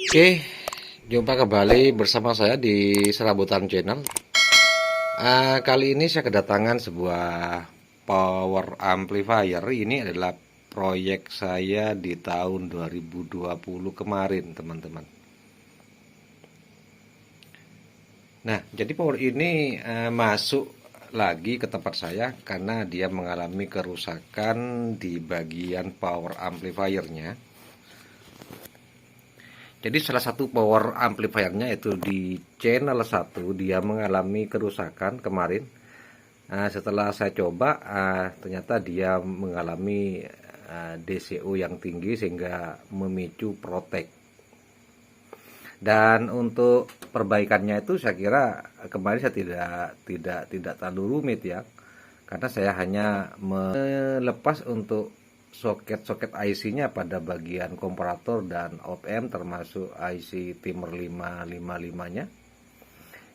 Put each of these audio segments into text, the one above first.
Oke, jumpa kembali bersama saya di Serabutan Channel. Kali ini saya kedatangan sebuah power amplifier. Ini adalah proyek saya di tahun 2020 kemarin, teman-teman. Nah, jadi power ini masuk lagi ke tempat saya karena dia mengalami kerusakan di bagian power amplifiernya. Jadi salah satu power amplifiernya itu di channel 1 dia mengalami kerusakan kemarin. Setelah saya coba, ternyata dia mengalami DCO yang tinggi sehingga memicu protek. Dan untuk perbaikannya itu saya kira kemarin saya tidak terlalu rumit ya, karena saya hanya melepas untuk soket-soket IC-nya pada bagian komparator dan op-amp termasuk IC timer 555-nya.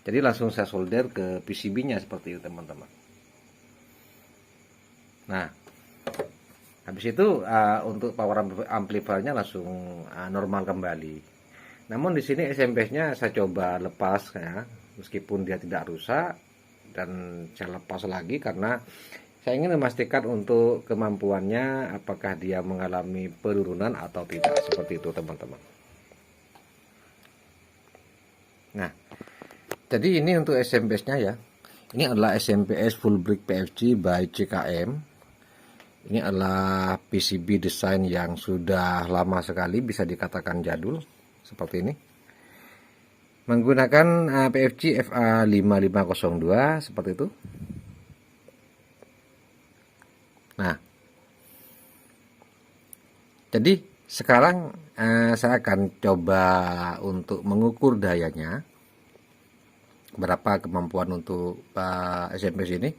Jadi langsung saya solder ke PCB-nya seperti itu, teman-teman. Nah, habis itu untuk power amplifiernya langsung normal kembali. Namun di sini SMP-nya saya coba lepas ya, meskipun dia tidak rusak, dan saya lepas lagi karena saya ingin memastikan untuk kemampuannya apakah dia mengalami penurunan atau tidak, seperti itu, teman-teman. Nah, jadi ini untuk SMPS-nya ya. Ini adalah SMPS Full Brick PFC by CKM. Ini adalah PCB desain yang sudah lama sekali, bisa dikatakan jadul, seperti ini. Menggunakan PFC FA5502 seperti itu. Nah, jadi sekarang saya akan coba untuk mengukur dayanya, berapa kemampuan untuk SMP ini.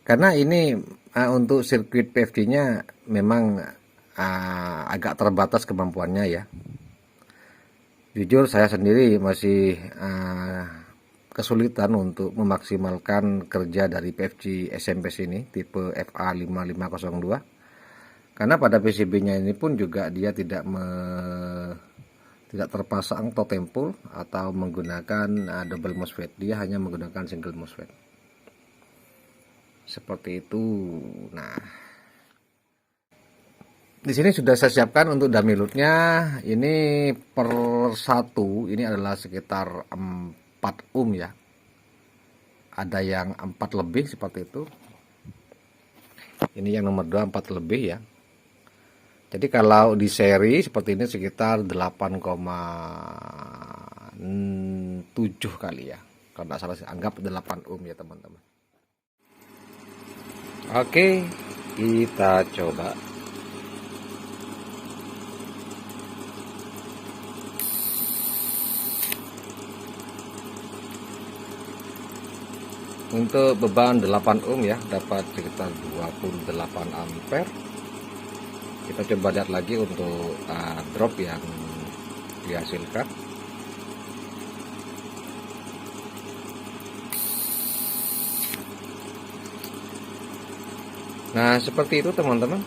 Karena ini untuk sirkuit PFD-nya memang agak terbatas kemampuannya ya. Jujur saya sendiri masih kesulitan untuk memaksimalkan kerja dari PFC SMP ini tipe FA5502, karena pada PCB-nya ini pun juga dia tidak terpasang totem pole atau menggunakan double MOSFET, dia hanya menggunakan single MOSFET seperti itu. Nah, di sini sudah saya siapkan untuk dummy load-nya. Ini per satu ini adalah sekitar 4 ohm ya. Ada yang 4 lebih seperti itu. Ini yang nomor 2 4 lebih ya. Jadi kalau di seri seperti ini sekitar 8,7 kali ya. Kalau tidak salah anggap 8 ohm ya, teman-teman. Oke, kita coba. Untuk beban 8 ohm ya, dapat sekitar 28 ampere. Kita coba lihat lagi untuk drop yang dihasilkan. Nah, seperti itu, teman-teman.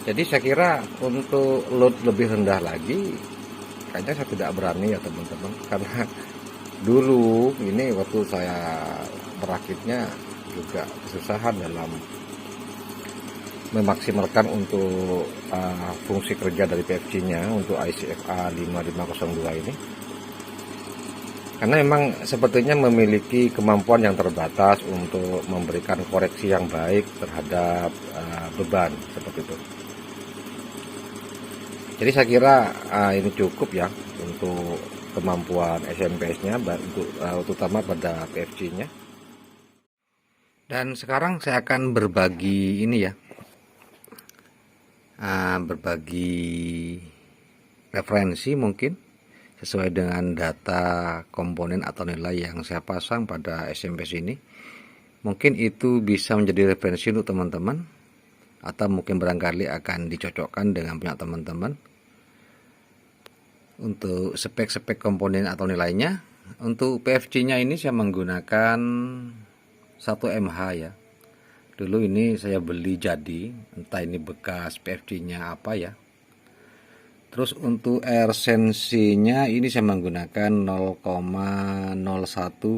Jadi saya kira untuk load lebih rendah lagi kayaknya saya tidak berani ya, teman-teman, karena dulu ini waktu saya merakitnya juga kesusahan dalam memaksimalkan untuk fungsi kerja dari PFC-nya untuk ICFA 5502 ini, karena memang sepertinya memiliki kemampuan yang terbatas untuk memberikan koreksi yang baik terhadap beban seperti itu. Jadi saya kira ini cukup ya untuk kemampuan SMPS-nya, terutama pada PFC-nya. Dan sekarang saya akan berbagi ini ya, berbagi referensi mungkin sesuai dengan data komponen atau nilai yang saya pasang pada SMPS ini. Mungkin itu bisa menjadi referensi untuk teman-teman, atau mungkin barangkali akan dicocokkan dengan punya teman-teman. Untuk spek-spek komponen atau nilainya, untuk PFC-nya ini saya menggunakan 1 mH ya. Dulu ini saya beli jadi, entah ini bekas PFC-nya apa ya. Terus untuk air sensinya ini saya menggunakan 0,01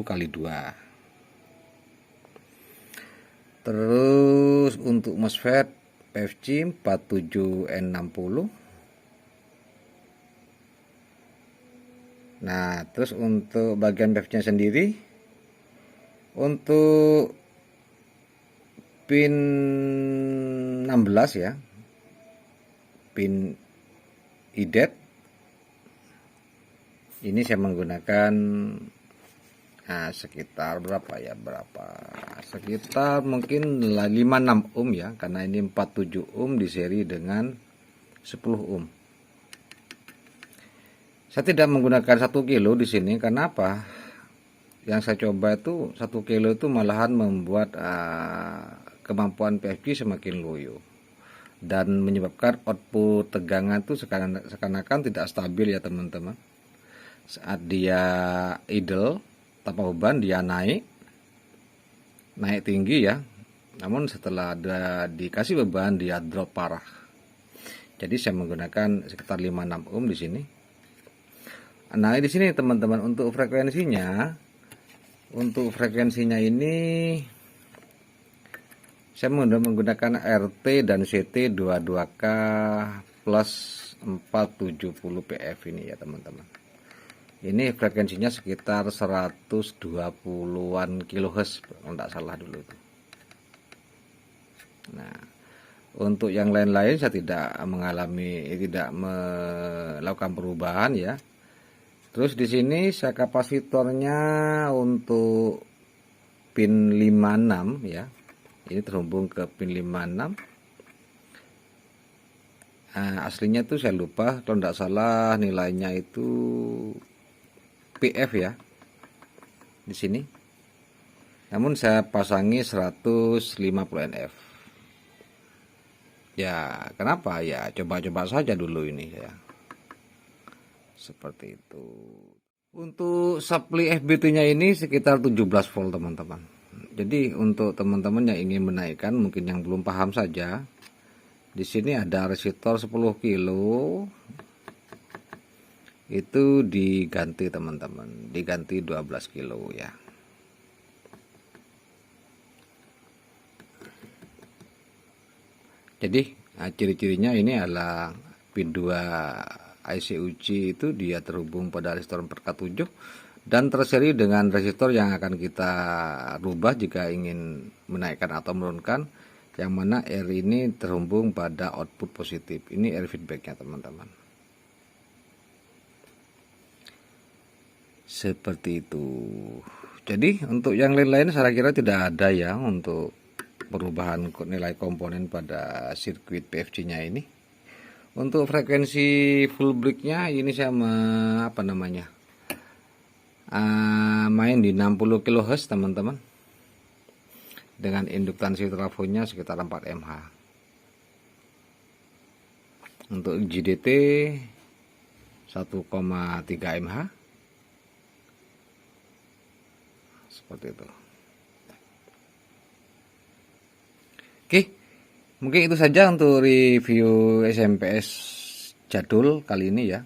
kali 2. Terus untuk MOSFET PFC 47N60. Nah, terus untuk bagian PFC-nya sendiri, untuk pin 16 ya, pin IDET, ini saya menggunakan sekitar sekitar mungkin 56 ohm ya, karena ini 47 ohm di seri dengan 10 ohm. Saya tidak menggunakan 1 kilo di sini, karena apa? Yang saya coba itu 1 kilo itu malahan membuat kemampuan PFC semakin loyo dan menyebabkan output tegangan itu seakan-akan tidak stabil ya teman-teman. Saat dia idle tanpa beban dia naik tinggi ya, namun setelah ada dikasih beban dia drop parah. Jadi saya menggunakan sekitar 56 ohm di sini. Nah, di sini teman-teman untuk frekuensinya ini saya menggunakan RT dan CT 22K plus 470 PF ini ya teman-teman. Ini frekuensinya sekitar 120-an kHz kalau tidak salah dulu itu. Nah, untuk yang lain-lain saya tidak melakukan perubahan ya. Terus di sini saya kapasitornya untuk pin 56 ya. Ini terhubung ke pin 56. Aslinya tuh saya lupa, kalau tidak salah nilainya itu PF ya di sini. Namun saya pasangi 150 NF. Ya, kenapa? Ya, coba-coba saja dulu ini ya. Seperti itu. Untuk supply FBT-nya ini sekitar 17 volt teman-teman. Jadi untuk teman-teman yang ingin menaikkan, mungkin yang belum paham saja, di sini ada resistor 10 kilo. Itu diganti teman-teman, diganti 12 kilo ya. Jadi ciri-cirinya ini adalah pin 2 IC uji itu dia terhubung pada resistor 4K7 dan terseri dengan resistor yang akan kita rubah jika ingin menaikkan atau menurunkan, yang mana R ini terhubung pada output positif. Ini R feedbacknya teman-teman. Seperti itu. Jadi untuk yang lain-lain saya kira tidak ada ya untuk perubahan nilai komponen pada sirkuit PFC-nya ini. Untuk frekuensi full break-nya ini saya main di 60 kHz teman-teman, dengan induktansi trafonya sekitar 4 mH. Untuk JDT 1,3 mH. Seperti itu. Oke, mungkin itu saja untuk review SMPS jadul kali ini ya.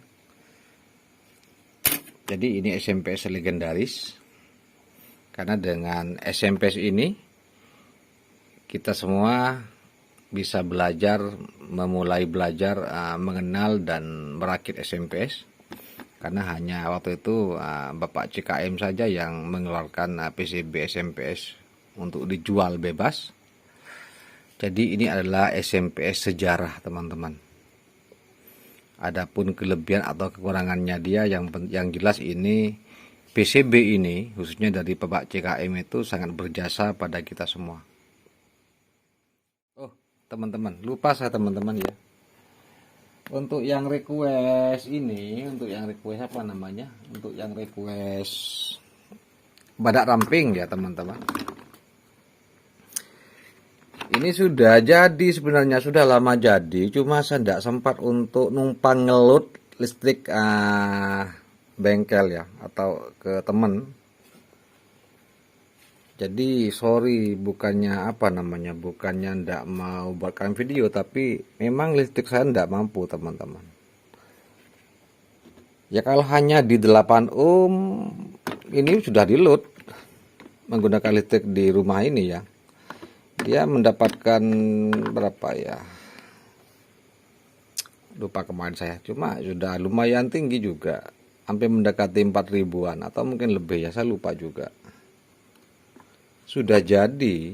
Jadi ini SMPS legendaris, karena dengan SMPS ini kita semua bisa memulai belajar mengenal dan merakit SMPS. Karena hanya waktu itu Bapak CKM saja yang mengeluarkan PCB SMPS untuk dijual bebas. Jadi ini adalah SMPS sejarah teman-teman. Adapun kelebihan atau kekurangannya dia, yang jelas ini PCB ini khususnya dari Bapak CKM itu sangat berjasa pada kita semua. Oh teman-teman, lupa saya teman-teman ya. Untuk yang request ini, untuk yang request badak ramping ya teman-teman. Ini sudah jadi, sebenarnya sudah lama jadi, cuma saya tidak sempat untuk numpang ngelut listrik bengkel ya, atau ke temen. Jadi sorry, bukannya bukannya tidak mau buatkan video, tapi memang listrik saya tidak mampu teman-teman. Ya kalau hanya di 8 ohm ini sudah di load menggunakan listrik di rumah ini ya. Dia mendapatkan berapa ya? Lupa kemarin saya. Cuma sudah lumayan tinggi juga. Hampir mendekati 4 ribuan atau mungkin lebih ya, saya lupa juga. Sudah jadi.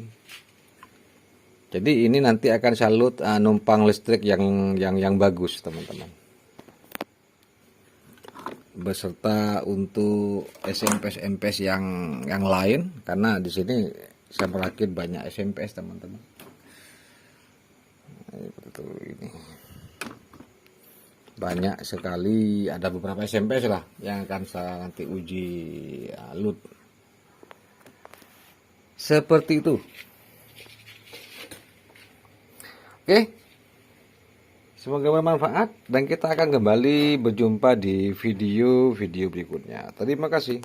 Jadi ini nanti akan saya load numpang listrik yang bagus, teman-teman. Beserta untuk SMS yang lain, karena di sini saya merakit banyak SMS, teman-teman. Seperti ini. Banyak sekali, ada beberapa SMS lah yang akan saya nanti uji load. Seperti itu. Oke. Semoga bermanfaat dan kita akan kembali berjumpa di video-video berikutnya. Terima kasih.